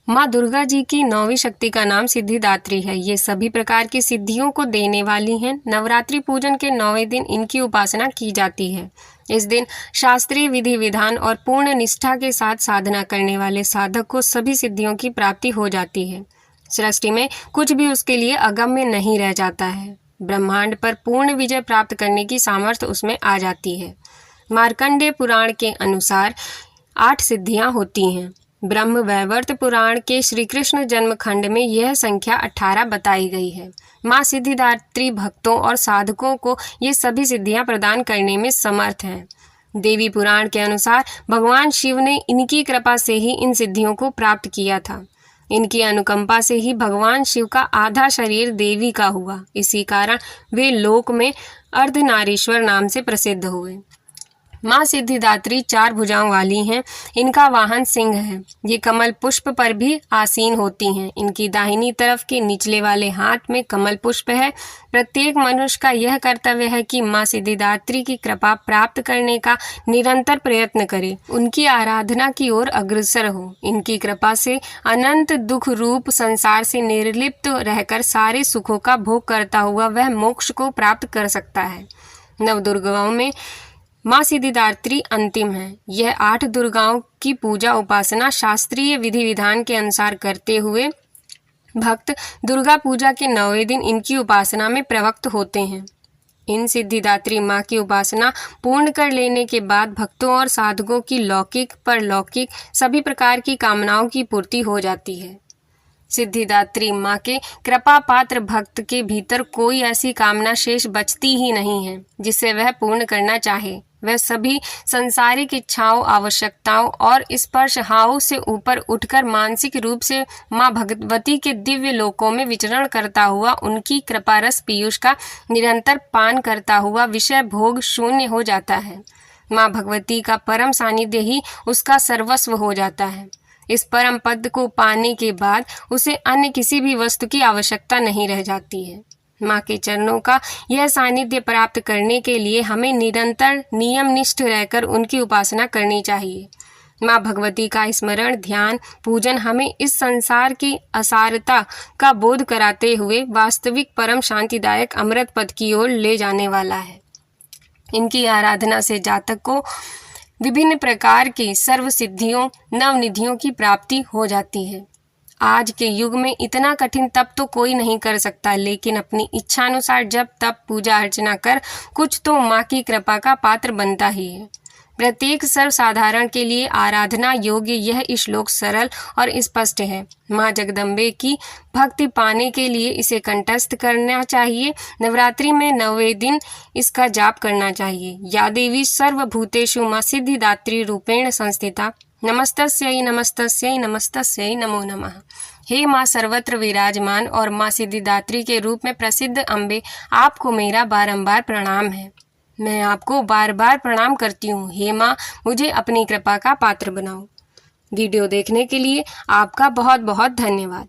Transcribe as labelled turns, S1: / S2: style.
S1: माँ दुर्गा जी की 9वीं शक्ति का नाम सिद्धिदात्री है। ये सभी प्रकार की सिद्धियों को देने वाली हैं। नवरात्रि पूजन के 9वें दिन इनकी उपासना की जाती है। इस दिन शास्त्रीय विधि विधान और पूर्ण निष्ठा के साथ साधना करने वाले साधक को सभी सिद्धियों की प्राप्ति हो जाती है। सृष्टि में कुछ भी उसके लिए अगम्य नहीं रह जाता है। ब्रह्मांड पर पूर्ण विजय प्राप्त करने की सामर्थ्य उसमें आ जाती है। मार्कंडेय पुराण के अनुसार 8 सिद्धियां होती हैं। ब्रह्म वैवर्त पुराण के श्री कृष्ण जन्म खंड में यह संख्या 18 बताई गई है। माँ सिद्धिदात्री भक्तों और साधकों को ये सभी सिद्धियां प्रदान करने में समर्थ हैं। देवी पुराण के अनुसार भगवान शिव ने इनकी कृपा से ही इन सिद्धियों को प्राप्त किया था। इनकी अनुकंपा से ही भगवान शिव का आधा शरीर देवी का हुआ। इसी कारण वे लोक में अर्धनारीश्वर नाम से प्रसिद्ध हुए। माँ सिद्धिदात्री 4 भुजाओं वाली हैं। इनका वाहन सिंह है। ये कमल पुष्प पर भी आसीन होती हैं। इनकी दाहिनी तरफ के निचले वाले हाथ में कमल पुष्प है। प्रत्येक मनुष्य का यह कर्तव्य है कि माँ सिद्धिदात्री की कृपा प्राप्त करने का निरंतर प्रयत्न करे, उनकी आराधना की ओर अग्रसर हो। इनकी कृपा से अनंत दुख रूप संसार से निर्लिप्त रहकर सारे सुखों का भोग करता हुआ वह मोक्ष को प्राप्त कर सकता है। 9 दुर्गाओं में माँ सिद्धिदात्री अंतिम है। यह 8 दुर्गाओं की पूजा उपासना शास्त्रीय विधि विधान के अनुसार करते हुए भक्त दुर्गा पूजा के 9वें दिन इनकी उपासना में प्रवृत्त होते हैं। इन सिद्धिदात्री माँ की उपासना पूर्ण कर लेने के बाद भक्तों और साधकों की लौकिक परलौकिक सभी प्रकार की कामनाओं की पूर्ति हो जाती है। सिद्धिदात्री माँ के कृपा पात्र भक्त के भीतर कोई ऐसी कामना शेष बचती ही नहीं है जिसे वह पूर्ण करना चाहे। वह सभी संसारिक इच्छाओं, आवश्यकताओं और स्पर्श हाव से ऊपर उठकर मानसिक रूप से माँ भगवती के दिव्य लोकों में विचरण करता हुआ उनकी कृपा रस पीयूष का निरंतर पान करता हुआ विषय भोग शून्य हो जाता है। माँ भगवती का परम सानिध्य ही उसका सर्वस्व हो जाता है। इस परम पद को पाने के बाद उसे अन्य किसी भी वस्तु की आवश्यकता नहीं रह जाती है। माँ के चरणों का यह सानिध्य प्राप्त करने के लिए हमें निरंतर नियमनिष्ठ रहकर उनकी उपासना करनी चाहिए। माँ भगवती का स्मरण, ध्यान, पूजन हमें इस संसार की असारता का बोध कराते हुए वास्तविक परम शांतिदायक अमृत पद की ओर ले जाने वाला है। इनकी आराधना से जातक को विभिन्न प्रकार की सर्व सिद्धियों, नवनिधियों की प्राप्ति हो जाती है। आज के युग में इतना कठिन तप तो कोई नहीं कर सकता, लेकिन अपनी इच्छा अनुसार जब तप पूजा अर्चना कर कुछ तो माँ की कृपा का पात्र बनता ही है। प्रत्येक सर्वसाधारण के लिए आराधना योग्य यह श्लोक सरल और स्पष्ट है। माँ जगदम्बे की भक्ति पाने के लिए इसे कंठस्थ करना चाहिए। नवरात्रि में 9वें दिन इसका जाप करना चाहिए। या देवी सर्वभूतेषु माँ सिद्धिदात्री रूपेण संस्थिता, नमस्तस्यै नमस्तस्यै नमस्तस्यै नमो नमः। हे माँ सर्वत्र विराजमान और माँ सिद्धिदात्री के रूप में प्रसिद्ध अम्बे, आपको मेरा बारंबार प्रणाम है। मैं आपको बार बार प्रणाम करती हूँ। हे माँ, मुझे अपनी कृपा का पात्र बनाओ। वीडियो देखने के लिए आपका बहुत बहुत धन्यवाद।